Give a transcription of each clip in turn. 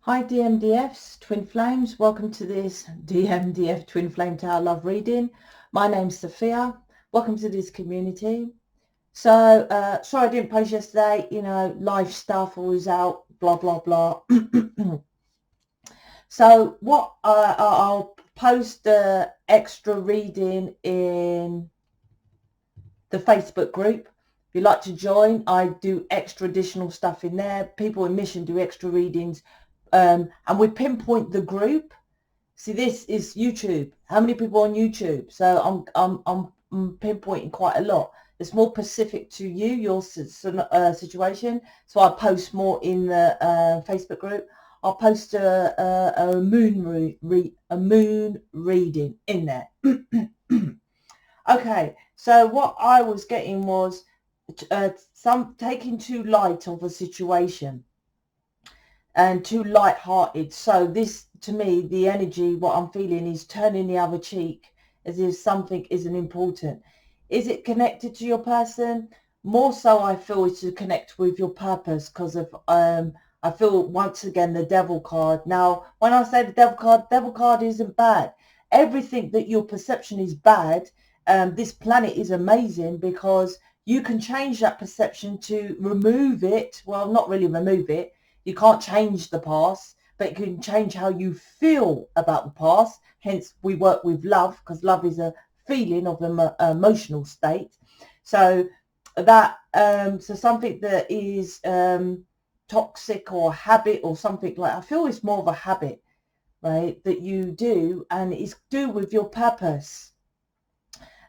Hi DMDFs, Twin Flames, welcome to this DMDF Twin Flame Tower Love reading. My name's Sophia, welcome to this community. So, sorry I didn't post yesterday, life stuff, I was out, blah, blah, blah. So what, I'll post the extra reading in the Facebook group. If you'd like to join, I do extra additional stuff in there. People in mission do extra readings. And we pinpoint the group. See, this is YouTube. How many people on YouTube? So I'm pinpointing quite a lot. It's more specific to you, your situation. So I post more in the Facebook group. I'll post a moon reading in there. Okay, so what I was getting was some taking too light of a situation and too light-hearted. So this, to me, the energy, what I'm feeling is turning the other cheek as if something isn't important. Is it connected to your person? More so, I feel, is to connect with your purpose, because of I feel once again the devil card. Now, when I say the devil card isn't bad. Everything that your perception is bad. This planet is amazing because you can change that perception to remove it. Well, not really remove it. You can't change the past, but you can change how you feel about the past. Hence, we work with love, because love is a feeling of an emotional state. So that so something that is toxic or habit or something like, I feel it's more of a habit, right, that you do, and it's do with your purpose.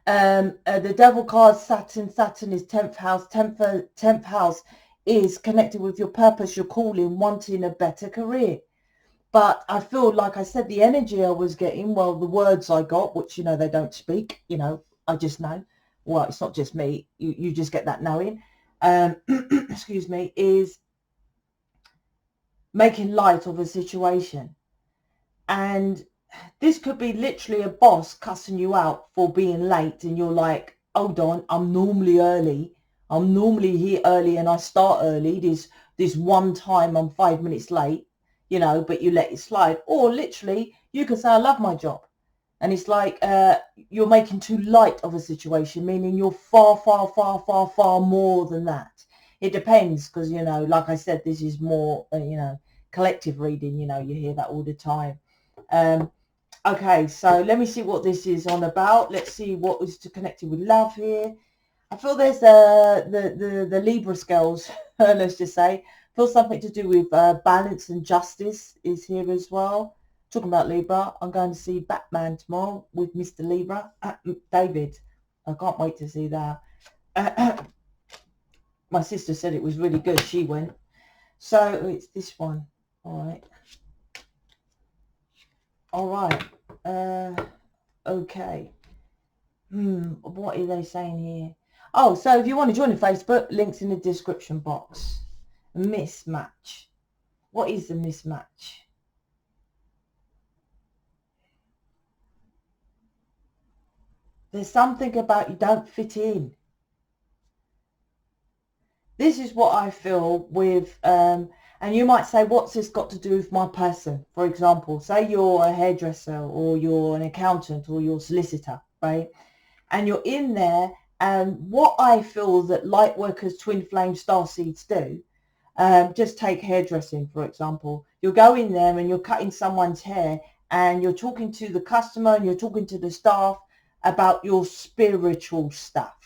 The devil card, Saturn is 10th house. 10th house is connected with your purpose, your calling, wanting a better career. But I feel, like I said, the energy I was getting, well, the words I got, which, they don't speak, I just know. Well, it's not just me. You just get that knowing. Excuse me, is making light of a situation. And this could be literally a boss cussing you out for being late, and you're like, hold on, I'm normally early. I'm normally here early and I start early. This one time I'm 5 minutes late, but you let it slide. Or literally, you could say, I love my job. And it's like you're making too light of a situation, meaning you're far, far, far, far, far more than that. It depends, because, like I said, this is more, collective reading, you hear that all the time. Okay, so let me see what this is on about. Let's see what is connected with love here. I feel there's the Libra scales, let's just say. I feel something to do with balance and justice is here as well. Talking about Libra, I'm going to see Batman tomorrow with Mr. Libra, David. I can't wait to see that. My sister said it was really good. She went. So it's this one. All right. All right. Okay. What are they saying here? Oh, so if you want to join the Facebook, links in the description box. Mismatch. What is the mismatch? There's something about you don't fit in. This is what I feel with, and you might say, what's this got to do with my person? For example, say you're a hairdresser, or you're an accountant, or you're a solicitor, right? And you're in there, and what I feel that light workers, twin flame, starseeds do, just take hairdressing, for example. You'll go in there and you're cutting someone's hair, and you're talking to the customer and you're talking to the staff about your spiritual stuff.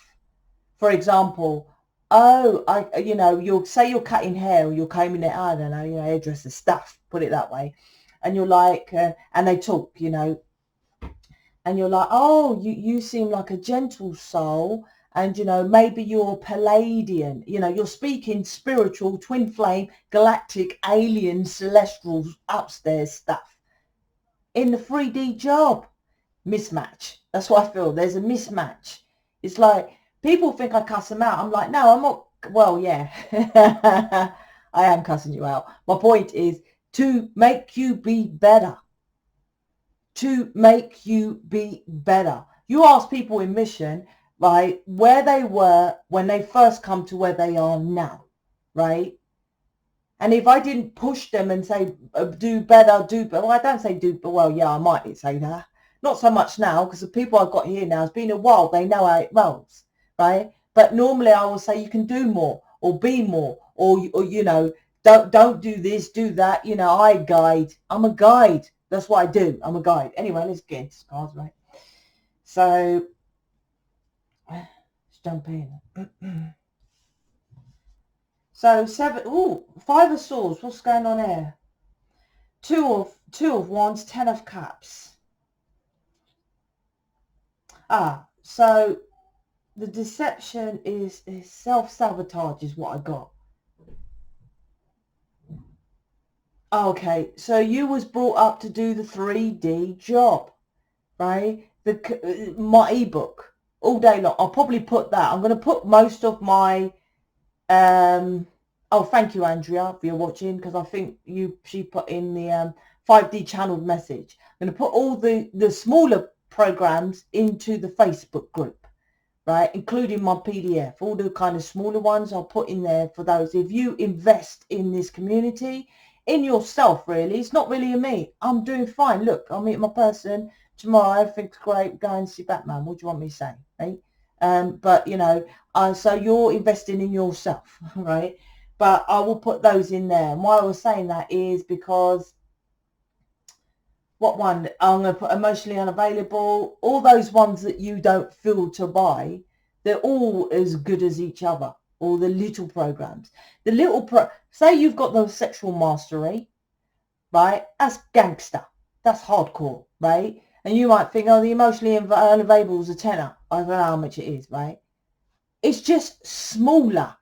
For example, you'll say you're cutting hair, or you're combing it, I don't know, hairdresser stuff, put it that way. And you're like, and they talk, and you're like, oh, you seem like a gentle soul, and maybe you're Palladian, you're speaking spiritual, twin flame, galactic, alien, celestial, upstairs stuff in the 3D job. Mismatch. That's what I feel. There's a mismatch. It's like people think I cuss them out. I'm like, no, I'm not. Well, yeah, I am cussing you out. My point is to make you be better. To make you be better. You ask people in mission, right, where they were when they first come to where they are now, right? And if I didn't push them and say, do better, well, I don't say do, but well, yeah, I might say that. Not so much now, because the people I've got here now, it's been a while, they know how it rolls, right? But normally I will say you can do more, or be more, or you know, don't do this, do that. You know, I guide. I'm a guide. That's what I do. I'm a guide. Anyway, let's get into cards, right? So let's jump in. So 5 of Swords. What's going on here? Two of Wands, 10 of Cups. So the deception is self-sabotage is what I got. Okay, so you was brought up to do the 3D job, right? My ebook all day long. I'll probably put that. I'm going to put most of my oh, thank you, Andrea, for your watching, because I think she put in the 5D channeled message. I'm going to put all the smaller programs into the Facebook group, right, including my PDF. All the kind of smaller ones I'll put in there for those. If you invest in this community, in yourself, really, it's not really in me. I'm doing fine. Look, I'll meet my person tomorrow. Everything's great. Go and see Batman. What do you want me to say, right? But you know, so you're investing in yourself, right? But I will put those in there. And why I was saying that is because what one? I'm going to put emotionally unavailable. All those ones that you don't feel to buy, they're all as good as each other. All the little programs. The little say you've got the sexual mastery, right? That's gangster. That's hardcore, right? And you might think, oh, the emotionally unavailable is a tenner. I don't know how much it is, right? It's just smaller.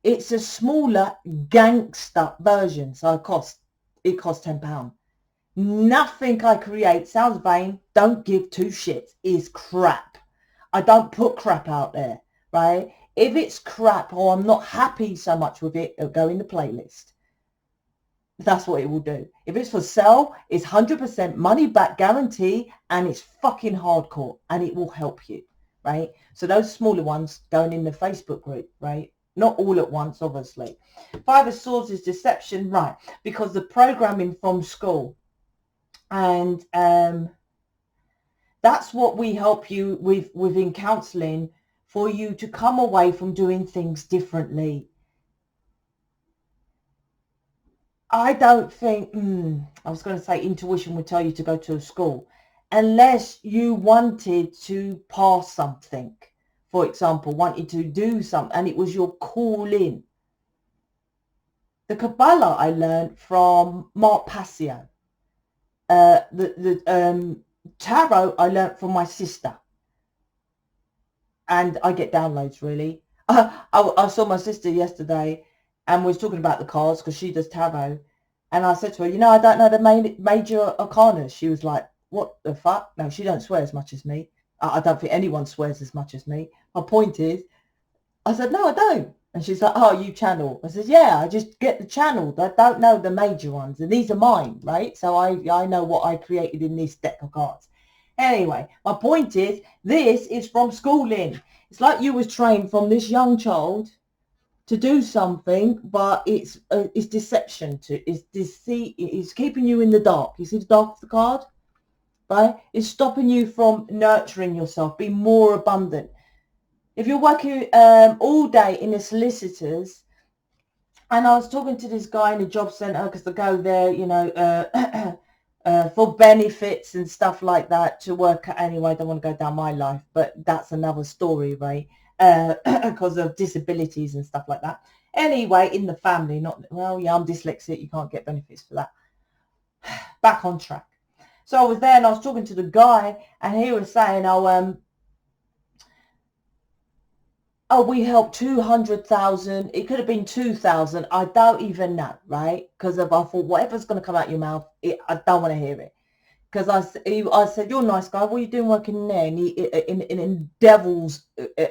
It's a smaller gangster version. So it costs £10. Nothing I create, sounds vain, don't give two shits, is crap. I don't put crap out there, right? If it's crap or I'm not happy so much with it, it'll go in the playlist. That's what it will do. If it's for sale, it's 100% money back guarantee, and it's fucking hardcore, and it will help you, right? So those smaller ones going in the Facebook group, right? Not all at once, obviously. 5 of Swords is deception, right? Because the programming from school, and that's what we help you with in counseling, for you to come away from doing things differently. I don't think, I was going to say intuition would tell you to go to a school, unless you wanted to pass something, for example, wanted to do something, and it was your calling. The Kabbalah I learned from Mark Passio. The tarot I learned from my sister. And I get downloads, really. I saw my sister yesterday, and we was talking about the cards because she does tarot. And I said to her, you know, I don't know the major arcanas. She was like, what the fuck? No, she don't swear as much as me. I don't think anyone swears as much as me. My point is, I said, no, I don't. And she's like, oh, you channel. I said, yeah, I just get the channel. I don't know the major ones. And these are mine, right? So I know what I created in this deck of cards. Anyway, my point is, this is from schooling. It's like you was trained from this young child to do something, but it's deception. It's deceit. It's keeping you in the dark. You see the dark of the card, right? It's stopping you from nurturing yourself, being more abundant. If you're working all day in the solicitors, and I was talking to this guy in the job centre, because they go there, you know, for benefits and stuff like that, to work at. Anyway, I don't want to go down my life, but that's another story, right? Because of disabilities and stuff like that. Anyway, in the family, well, yeah, I'm dyslexic, you can't get benefits for that. Back on track. So I was there, and I was talking to the guy, and he was saying, we helped 200,000. It could have been 2,000. I don't even know, right? Because I thought, whatever's going to come out your mouth, I don't want to hear it. Because I said, you're a nice guy. What are you doing working in there? In Devil's,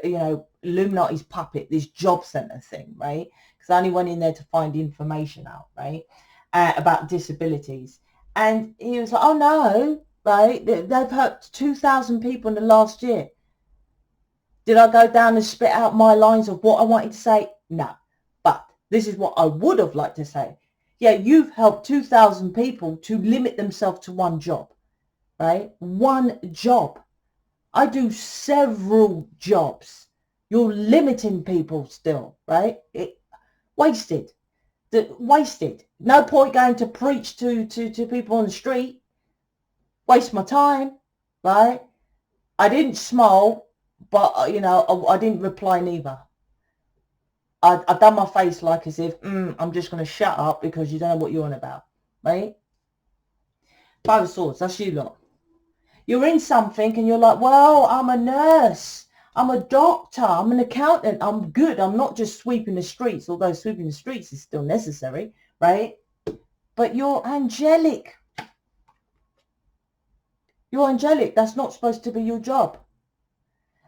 you know, Illuminati's puppet, this job centre thing, right? Because I only went in there to find information out, right, about disabilities. And he was like, oh, no, right? They've hurt 2,000 people in the last year. Did I go down and spit out my lines of what I wanted to say? No. But This is what I would have liked to say. Yeah, you've helped 2,000 people to limit themselves to one job, right? One job. I do several jobs. You're limiting people still, right? Wasted. Wasted. No point going to preach to people on the street. Waste my time, right? I didn't smile, but, I didn't reply neither. I done my face like as if, I'm just going to shut up because you don't know what you're on about, right? Five of Swords, that's you lot. You're in something and you're like, well, I'm a nurse, I'm a doctor, I'm an accountant, I'm good. I'm not just sweeping the streets, although sweeping the streets is still necessary, right? But you're angelic. You're angelic. That's not supposed to be your job.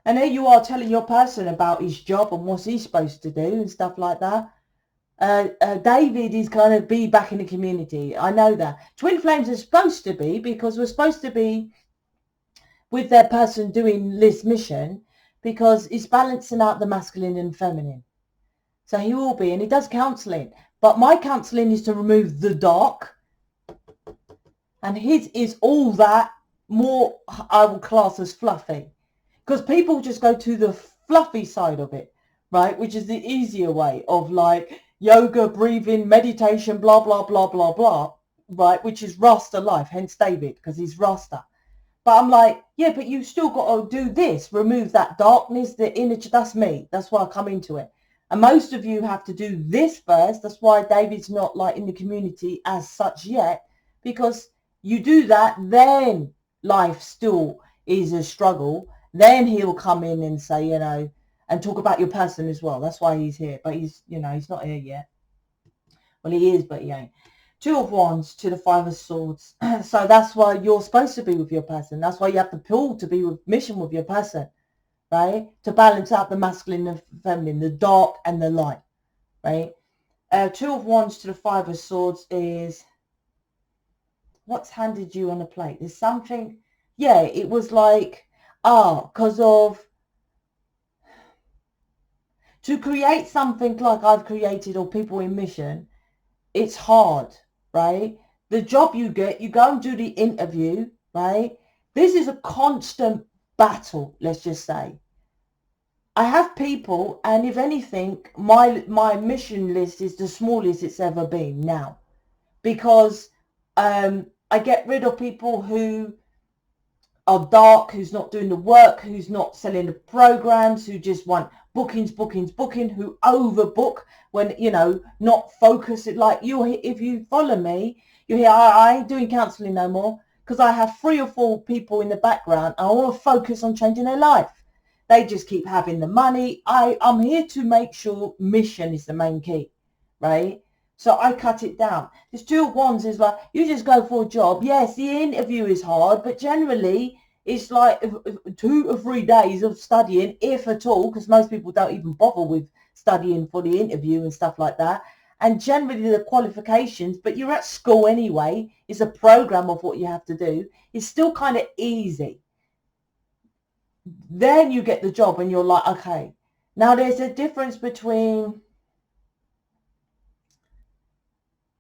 And there you are telling your person about his job and what he's supposed to do and stuff like that. David is going to be back in the community. I know that. Twin flames are supposed to be, because we're supposed to be with their person doing this mission, because it's balancing out the masculine and feminine. So he will be, and he does counselling. But my counselling is to remove the dark. And his is all that more I will class as fluffy. Because people just go to the fluffy side of it, right? Which is the easier way of like yoga, breathing, meditation, blah, blah, blah, blah, blah, right? Which is Rasta life, hence David, because he's Rasta. But I'm like, yeah, but you still got to do this, remove that darkness, the inner, that's me. That's why I come into it. And most of you have to do this first. That's why David's not like in the community as such yet, because you do that, then life still is a struggle. Then he'll come in and say, and talk about your person as well. That's why he's here. But he's, he's not here yet. Well, he is, but he ain't. Two of Wands to the Five of Swords. So that's why you're supposed to be with your person. That's why you have to pull to be with mission with your person, right? To balance out the masculine and feminine, the dark and the light, right? Two of Wands to the Five of Swords is what's handed you on a plate. There's something, yeah, it was like, because of, to create something like I've created or people in mission, it's hard, right? The job you get, you go and do the interview, right? This is a constant battle, let's just say. I have people, and if anything, my mission list is the smallest it's ever been now, because I get rid of people who are dark, who's not doing the work, who's not selling the programs, who just want bookings, who overbook when, not focus it. Like if you follow me, you hear, I ain't doing counselling no more, because I have 3 or 4 people in the background. I want to focus on changing their life. They just keep having the money. I'm here to make sure mission is the main key, right? So I cut it down. This Two of Wands is like, you just go for a job. Yes, the interview is hard, but generally it's like 2 or 3 days of studying, if at all, because most people don't even bother with studying for the interview and stuff like that. And generally the qualifications, but you're at school anyway. It's a program of what you have to do. It's still kind of easy. Then you get the job and you're like, okay. Now there's a difference between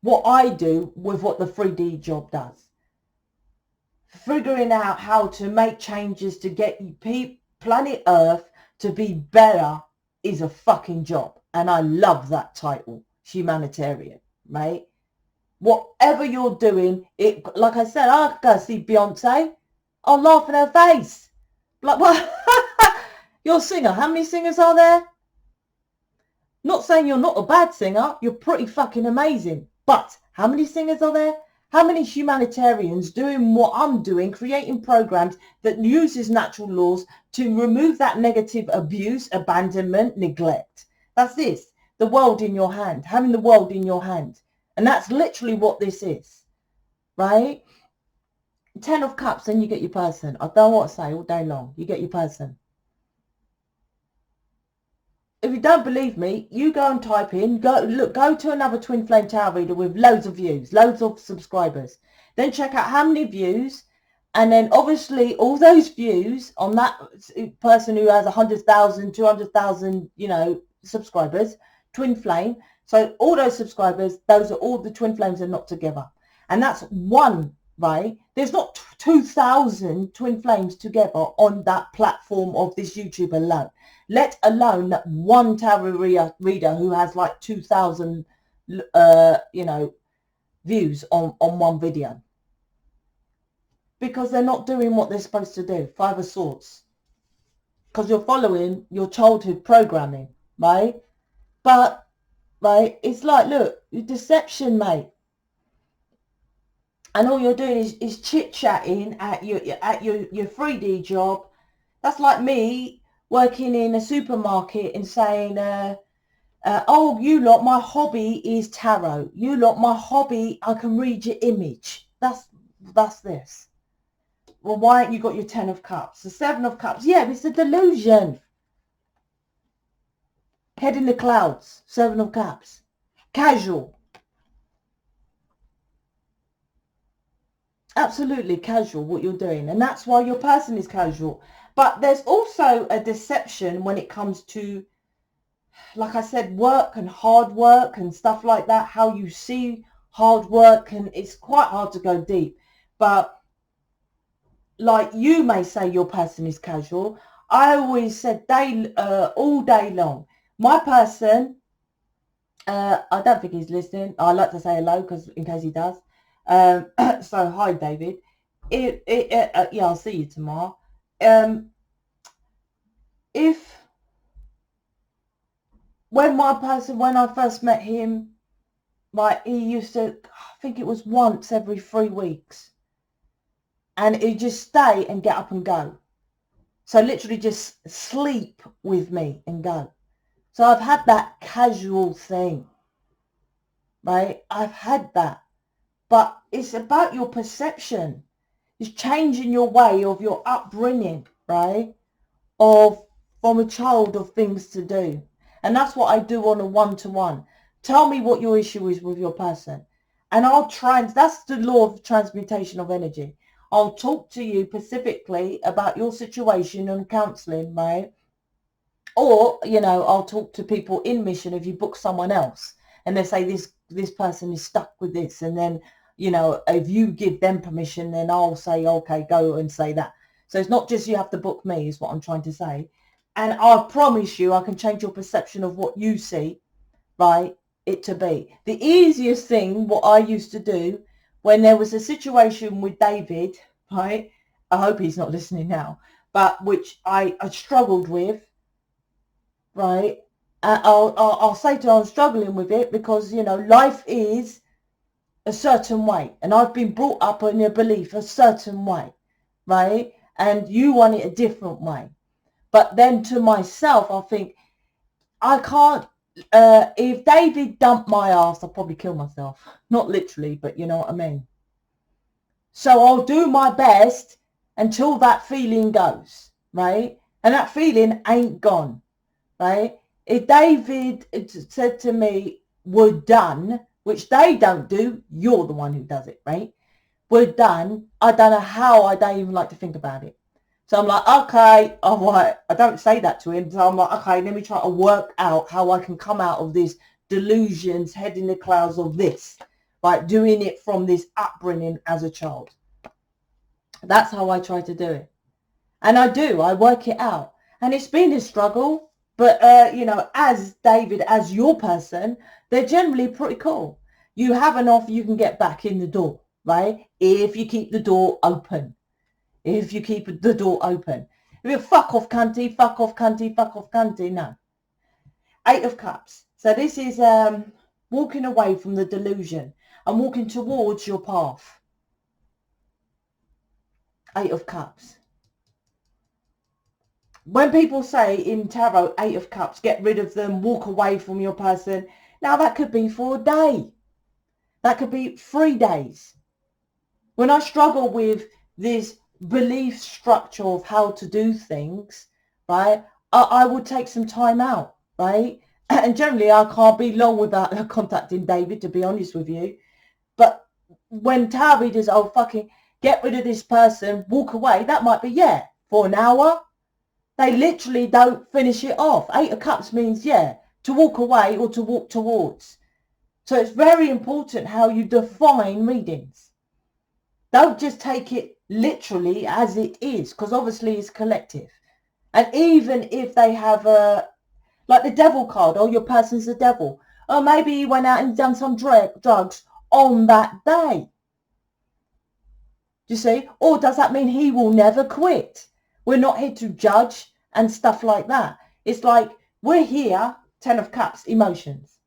what I do with what the 3D job does. Figuring out how to make changes to get planet Earth to be better is a fucking job. And I love that title, humanitarian, right? Whatever you're doing, it, like I said, I go see Beyonce, I'll laugh in her face. Like, what? You're a singer. How many singers are there? Not saying you're not a bad singer. You're pretty fucking amazing. But how many singers are there? How many humanitarians doing what I'm doing, creating programs that uses natural laws to remove that negative abuse, abandonment, neglect? That's this. The world in your hand. Having the world in your hand. And that's literally what this is. Right? 10 of Cups, then you get your person. I don't know what to say all day long. You get your person. If you don't believe me, you go and type in, go to another Twin Flame Tarot reader with loads of views, loads of subscribers. Then check out how many views, and then obviously all those views on that person who has 100,000, 200,000, subscribers, Twin Flame, So all those subscribers, those are all the twin flames are not together. And that's one, right? There's not 2,000 twin flames together on that platform of this YouTube alone, let alone that one tarot reader who has like 2,000, views on one video. Because they're not doing what they're supposed to do. Five of Swords. Because you're following your childhood programming, right? But, right, it's like, look, deception, mate. And all you're doing is chit-chatting at your 3D job. That's like me working in a supermarket and saying, oh, you lot, my hobby is tarot. You lot, my hobby, I can read your image. That's this. Well, why haven't you got your 10 of Cups? The 7 of Cups. Yeah, it's a delusion. Head in the clouds. 7 of Cups. Casual. Absolutely casual what you're doing. And that's why your person is casual. But there's also a deception when it comes to, like I said, work and hard work and stuff like that. How you see hard work. And it's quite hard to go deep. But like you may say your person is casual. I always said all day long. My person, I don't think he's listening. I like to say hello because in case he does. So hi, David. Yeah, I'll see you tomorrow. When I first met him, like he used to, I think it was once every 3 weeks. And he'd just stay and get up and go. So literally just sleep with me and go. So I've had that casual thing, right? I've had that. But it's about your perception. It's changing your way of your upbringing, right? From a child of things to do. And that's what I do on a one-to-one. Tell me what your issue is with your person. And that's the law of transmutation of energy. I'll talk to you specifically about your situation and counselling, right? Or, I'll talk to people in mission if you book someone else and they say this person is stuck with this. And then, if you give them permission, then I'll say, okay, go and say that. So it's not just you have to book me is what I'm trying to say. And I promise you I can change your perception of what you see, right, it to be. The easiest thing, what I used to do, when there was a situation with David, right, I hope he's not listening now, but which I struggled with, right, I'll say to him I'm struggling with it because, life is a certain way. And I've been brought up in a belief a certain way, right, and you want it a different way. But then to myself, I think, I can't, if David dumped my ass, I'll probably kill myself. Not literally, but you know what I mean. So I'll do my best until that feeling goes, right? And that feeling ain't gone, right? If David said to me, we're done, which they don't do, you're the one who does it, right? We're done. I don't know how I don't even like to think about it. So I'm like, okay, all right. I don't say that to him. So I'm like, okay, let me try to work out how I can come out of this delusions, head in the clouds of this, right? Doing it from this upbringing as a child. That's how I try to do it. And I work it out. And it's been a struggle. But, as David, as your person, they're generally pretty cool. You have an offer, you can get back in the door, right? If you keep the door open. If you keep the door open. If you fuck off cunty, fuck off cunty, fuck off cunty, no. 8 of Cups. So this is walking away from the delusion and walking towards your path. 8 of Cups. When people say in tarot, 8 of Cups, get rid of them, walk away from your person. Now that could be for a day. That could be 3 days. When I struggle with this belief structure of how to do things, right, I would take some time out, right? And generally I can't be long without contacting David, to be honest with you. But when tarot readers, oh fucking get rid of this person, walk away, that might be, for an hour. They literally don't finish it off. 8 of Cups means, to walk away or to walk towards. So it's very important how you define readings. Don't just take it literally as it is, because obviously it's collective. And even if they have like the devil card, or your person's the devil, or maybe he went out and done some drugs on that day. Do you see? Or does that mean he will never quit? We're not here to judge and stuff like that. It's like, we're here, 10 of Cups, emotions.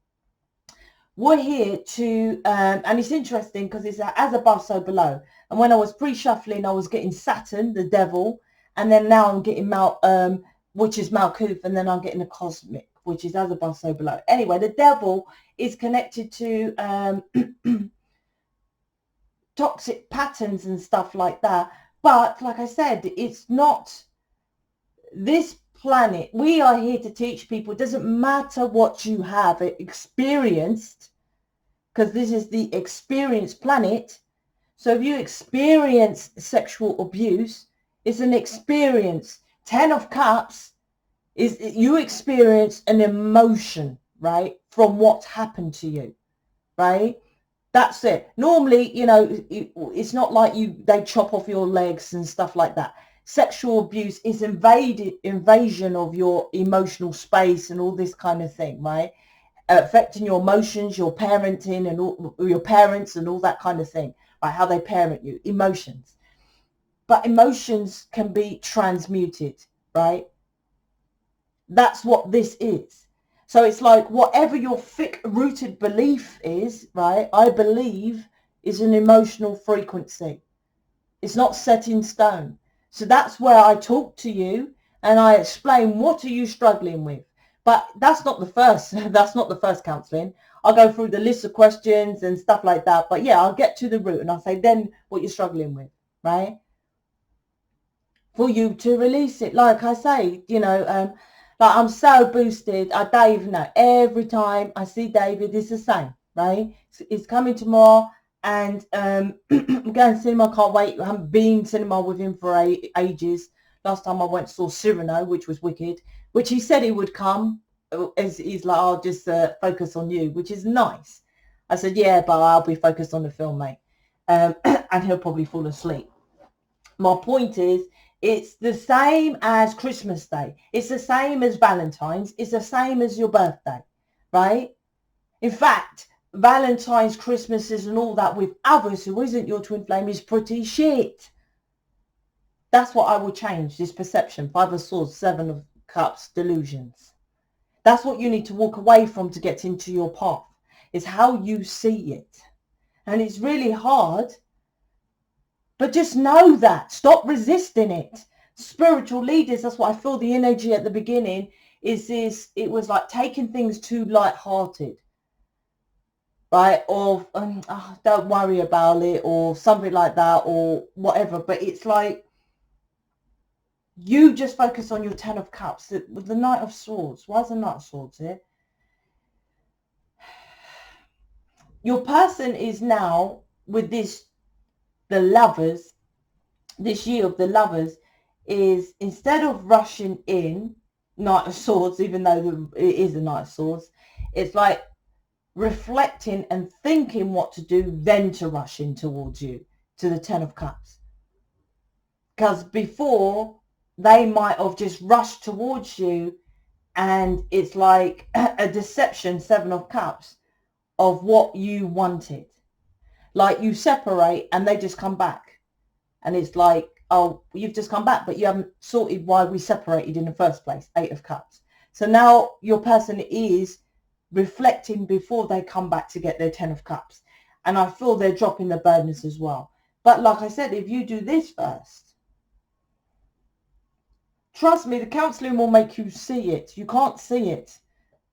We're here to, and it's interesting because it's as above, so below. And when I was pre-shuffling, I was getting Saturn, the devil, and then now I'm getting which is Malkuth, and then I'm getting the cosmic, which is as above, so below. Anyway, the devil is connected to toxic patterns and stuff like that. But like I said, it's not this planet. We are here to teach people. It doesn't matter what you have experienced, because this is the experience planet. So if you experience sexual abuse, it's an experience. 10 of Cups is you experience an emotion, right, from what's happened to you, right? That's it. Normally, you know, it's not like they chop off your legs and stuff like that. Sexual abuse is invasion of your emotional space and all this kind of thing, right? Affecting your emotions, your parenting, and all, your parents and all that kind of thing, right? How they parent you, emotions. But emotions can be transmuted, right? That's what this is. So it's like whatever your thick-rooted belief is, right, I believe is an emotional frequency. It's not set in stone. So that's where I talk to you and I explain, what are you struggling with? But that's not the first counselling. I'll go through the list of questions and stuff like that. But yeah, I'll get to the root and I'll say then what you're struggling with, right? For you to release it. Like I say, you know, like I'm so boosted. Dave, no, every time I see David, it's the same, right? It's coming tomorrow, and I'm going to cinema. I can't wait. I haven't been to cinema with him for ages. Last time I went saw Cyrano, which was wicked, which he said he would come. As he's like, I'll just focus on you, which is nice. I said, yeah, but I'll be focused on the film, mate. And he'll probably fall asleep. My point is, it's the same as Christmas Day. It's the same as Valentine's. It's the same as your birthday, right? In fact, Valentine's, Christmases and all that with others who isn't your twin flame is pretty shit. That's what I will change, this perception. 5 of Swords, 7 of Cups, delusions. That's what you need to walk away from to get into your path. It's how you see it. And it's really hard. But just know that. Stop resisting it. Spiritual leaders, that's what I feel the energy at the beginning is this. It was like taking things too light-hearted. Right? Or don't worry about it or something like that or whatever. But it's like you just focus on your 10 of Cups. With the Knight of Swords. Why is the Knight of Swords here? Your person is now with this, the Lovers, this year of the Lovers, is instead of rushing in, Knight of Swords, even though it is a Knight of Swords, it's like reflecting and thinking what to do, then to rush in towards you, to the 10 of Cups. Because before, they might have just rushed towards you, and it's like a deception, 7 of Cups, of what you wanted. Like you separate and they just come back. And it's like, oh, you've just come back, but you haven't sorted why we separated in the first place, 8 of Cups. So now your person is reflecting before they come back to get their 10 of Cups. And I feel they're dropping the burdens as well. But like I said, if you do this first, trust me, the counselling will make you see it. You can't see it.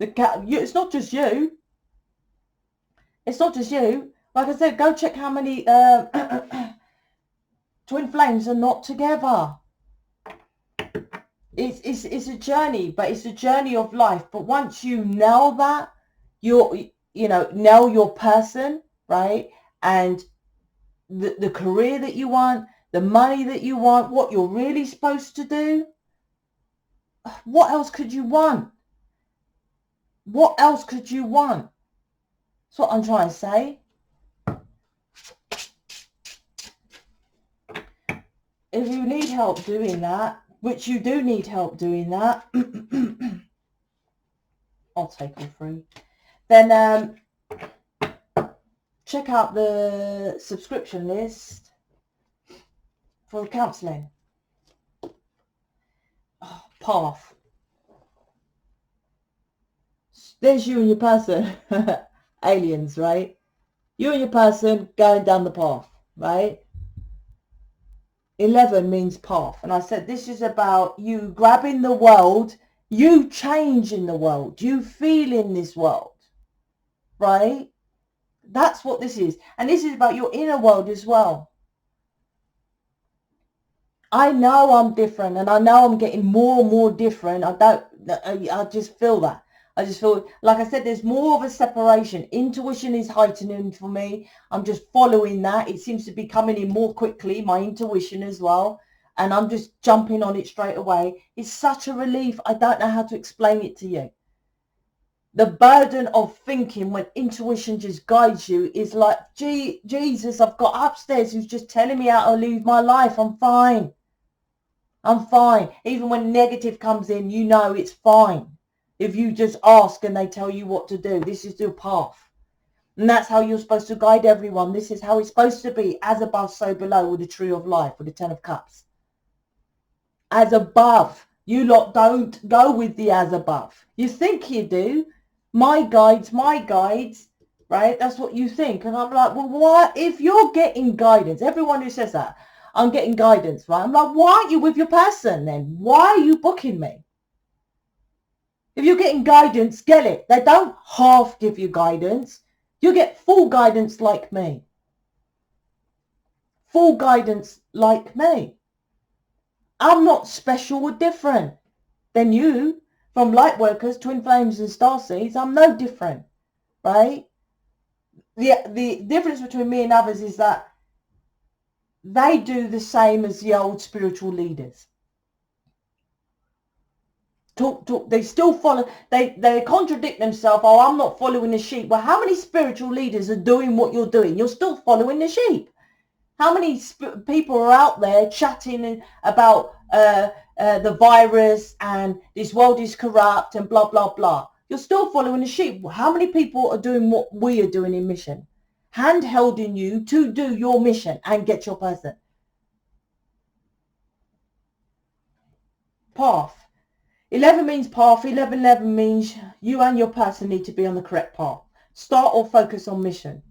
It's not just you. It's not just you. Like I said, go check how many twin flames are not together. It's a journey, but it's a journey of life. But once you nail that, nail your person, right? And the career that you want, the money that you want, what you're really supposed to do, what else could you want? What else could you want? That's what I'm trying to say. If you need help doing that, which you do need help doing that, I'll take all three. Then check out the subscription list for counselling. Oh, path. There's you and your person. Aliens, right? You and your person going down the path, right? 11 means path. And I said this is about you grabbing the world, you changing the world, you feeling this world, right? That's what this is. And this is about your inner world as well. I know I'm different, and I know I'm getting more and more different. I just feel that. I just feel, like I said, there's more of a separation. Intuition is heightening for me. I'm just following that. It seems to be coming in more quickly, my intuition as well. And I'm just jumping on it straight away. It's such a relief. I don't know how to explain it to you. The burden of thinking when intuition just guides you is like, gee, Jesus, I've got upstairs who's just telling me how to live my life. I'm fine. I'm fine. Even when negative comes in, you know it's fine. If you just ask and they tell you what to do, this is your path. And that's how you're supposed to guide everyone. This is how it's supposed to be. As above, so below, with the tree of life, with the 10 of cups. As above. You lot don't go with the as above. You think you do. My guides, right? That's what you think. And I'm like, well, what? If you're getting guidance, everyone who says that, I'm getting guidance, right? I'm like, why aren't you with your person then? Why are you booking me? If you're getting guidance, get it. They don't half give you guidance. You get full guidance like me. Full guidance like me. I'm not special or different than you. From lightworkers, twin flames and starseeds, I'm no different, right? The difference between me and others is that they do the same as the old spiritual leaders. Talk. They still follow. They contradict themselves. Oh, I'm not following the sheep. Well, how many spiritual leaders are doing what you're doing? You're still following the sheep. How many people are out there chatting about the virus and this world is corrupt and blah, blah, blah? You're still following the sheep. How many people are doing what we are doing in mission? Hand-holding you to do your mission and get your person. Path. 11 means path. 11 means you and your person need to be on the correct path. Start or focus on mission.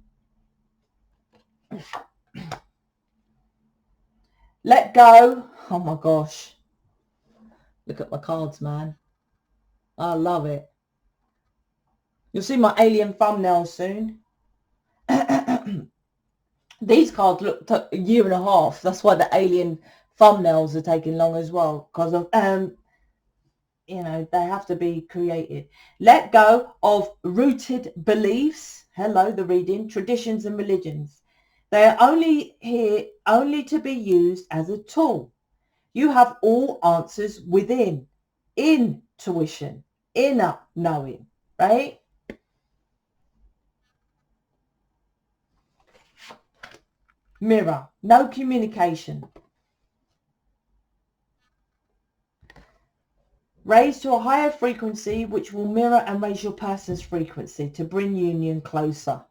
Let go. Oh my gosh. Look at my cards, man. I love it. You'll see my alien thumbnail soon. These cards look a year and a half. That's why the alien thumbnails are taking long as well. Because of, you know, they have to be created. Let go of rooted beliefs. Hello, the reading. Traditions and religions. They are only here, only to be used as a tool. You have all answers within. Intuition. Inner knowing. Right? Mirror. No communication. Raise to a higher frequency which will mirror and raise your person's frequency to bring union closer.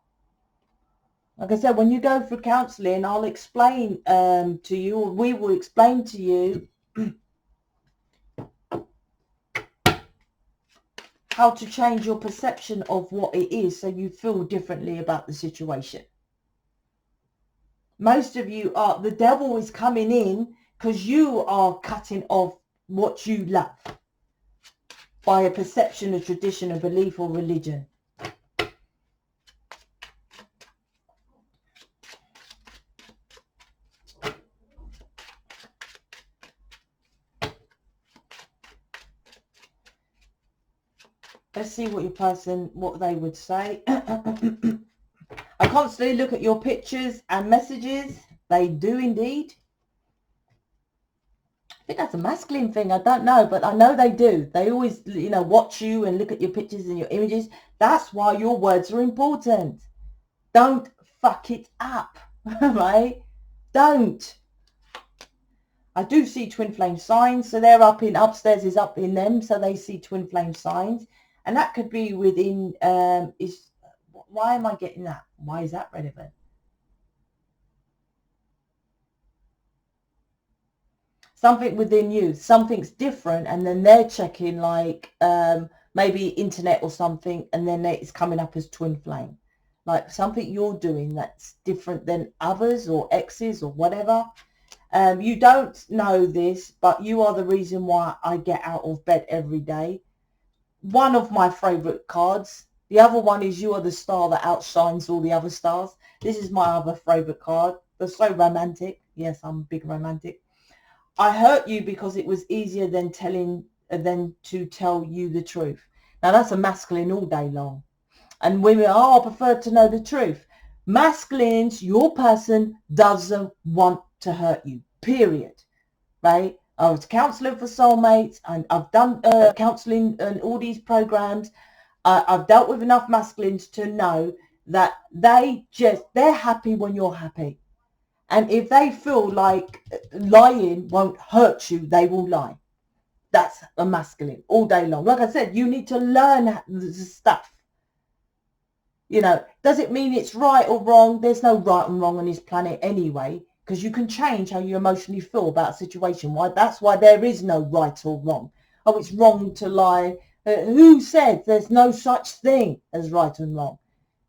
Like I said, when you go for counselling, I'll explain to you, or we will explain to you how to change your perception of what it is so you feel differently about the situation. Most of you are, the devil is coming in because you are cutting off what you love by a perception, a tradition, a belief or religion. Let's see what your person, what they would say. I constantly look at your pictures and messages. They do indeed. I think that's a masculine thing. I don't know, but I know they do. They always, you know, watch you and look at your pictures and your images. That's why your words are important. Don't fuck it up, right? Don't. I do see twin flame signs, so they're up in, upstairs is up in them, so they see twin flame signs, and that could be within, why am I getting that? Why is that relevant? Something within you, something's different, and then they're checking like maybe internet or something, and then it's coming up as twin flame, like something you're doing that's different than others or exes or whatever. You don't know this, but you are the reason why I get out of bed every day. One of my favorite cards. The other one is you are the star that outshines all the other stars. This is my other favorite card. They're so romantic. Yes, I'm a big romantic. I hurt you because it was easier than to tell you the truth. Now that's a masculine all day long. And women, I prefer to know the truth. Masculines, your person doesn't want to hurt you, period, right? I was counselling for soulmates, and I've done counselling and all these programs. I've dealt with enough masculines to know that they're happy when you're happy. And if they feel like lying won't hurt you, they will lie. That's a masculine all day long. Like I said, you need to learn the stuff. You know, does it mean it's right or wrong? There's no right and wrong on this planet anyway, because you can change how you emotionally feel about a situation. Why? That's why there is no right or wrong. Oh, it's wrong to lie. Who said there's no such thing as right and wrong?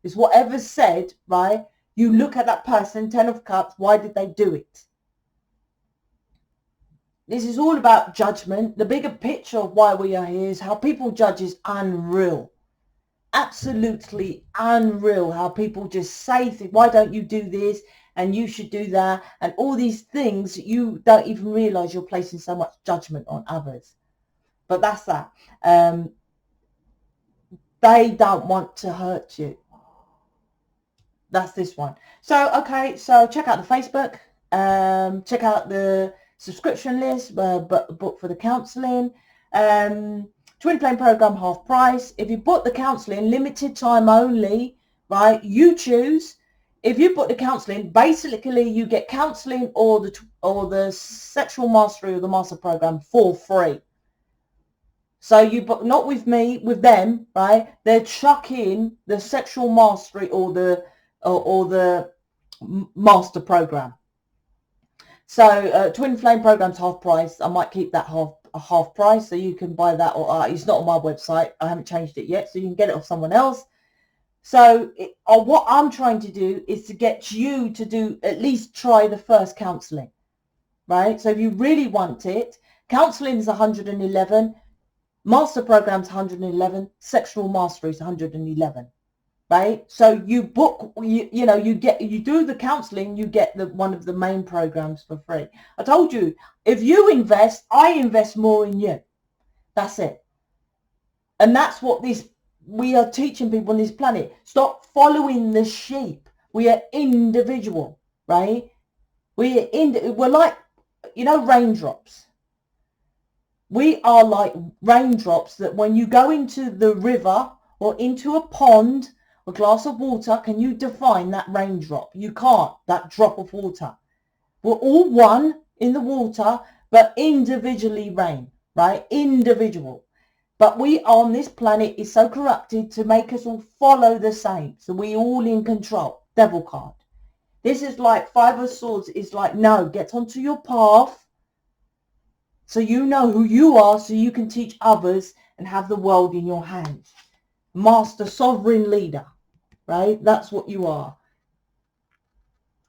It's whatever's said, right? You look at that person, 10 of Cups, why did they do it? This is all about judgment. The bigger picture of why we are here is how people judge is unreal. Absolutely unreal how people just say, why don't you do this? And you should do that. And all these things, you don't even realize you're placing so much judgment on others. But that's that. They don't want to hurt you. That's this one. So, okay, so check out the Facebook. Check out the subscription list, book for the counselling. Twin Flame program half price. If you book the counselling, limited time only, right? You choose. If you book the counselling, basically you get counselling or the sexual mastery or the master program for free. So you book not with me, with them, right? They're chucking the sexual mastery or the master program. So Twin Flame program's half price. I might keep that half price, so you can buy that, or it's not on my website. I haven't changed it yet, so you can get it off someone else. So what I'm trying to do is to get you to do at least try the first counselling, right? So if you really want it, counselling is 111, master program's 111, sexual mastery is 111. Right, so you book, you do the counselling, you get one of the main programs for free. I told you, if you invest, I invest more in you. That's it. And that's what we are teaching people on this planet. Stop following the sheep. We are individual, right? We're like, raindrops. We are like raindrops that when you go into the river or into a pond, a glass of water, can you define that raindrop? You can't, that drop of water. We're all one in the water, but individually rain, right? Individual. But we on this planet is so corrupted to make us all follow the same. So we all in control. Devil card. This is like Five of Swords is like, no, get onto your path so you know who you are, so you can teach others and have the world in your hands. Master, sovereign leader. Right, that's what you are,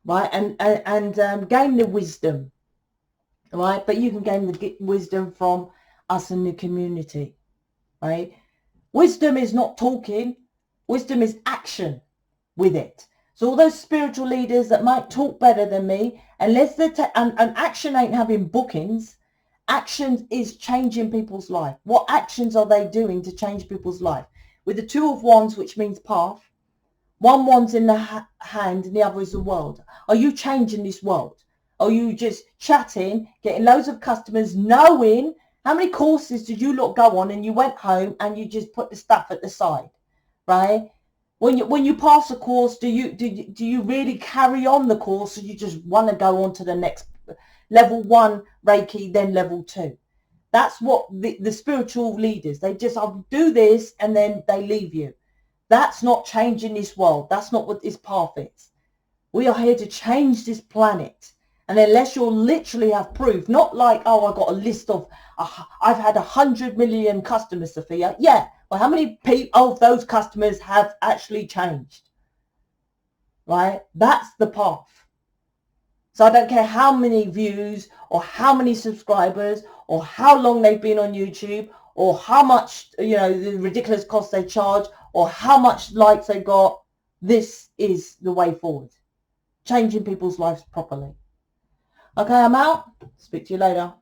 right? And gain the wisdom, right? But you can gain the wisdom from us in the community, right? Wisdom is not talking, wisdom is action with it. So all those spiritual leaders that might talk better than me, unless they're and action ain't having bookings. Action is changing people's life. What actions are they doing to change people's life? With the Two of Wands, which means path. One wand's in the hand and the other is the world. Are you changing this world? Or you just chatting, getting loads of customers, knowing how many courses did you lot go on and you went home and you just put the stuff at the side, right? When you pass a course, do you really carry on the course, or you just want to go on to the next level 1 Reiki, then level 2? That's what the spiritual leaders, they just do this and then they leave you. That's not changing this world. That's not what this path is. We are here to change this planet. And unless you literally have proof, not like, oh, I got a list of, I've had 100 million customers, Sophia. Yeah, well, how many of those customers have actually changed? Right? That's the path. So I don't care how many views or how many subscribers or how long they've been on YouTube or how much, the ridiculous cost they charge or how much likes they got. This is the way forward. Changing people's lives properly. Okay, I'm out. Speak to you later.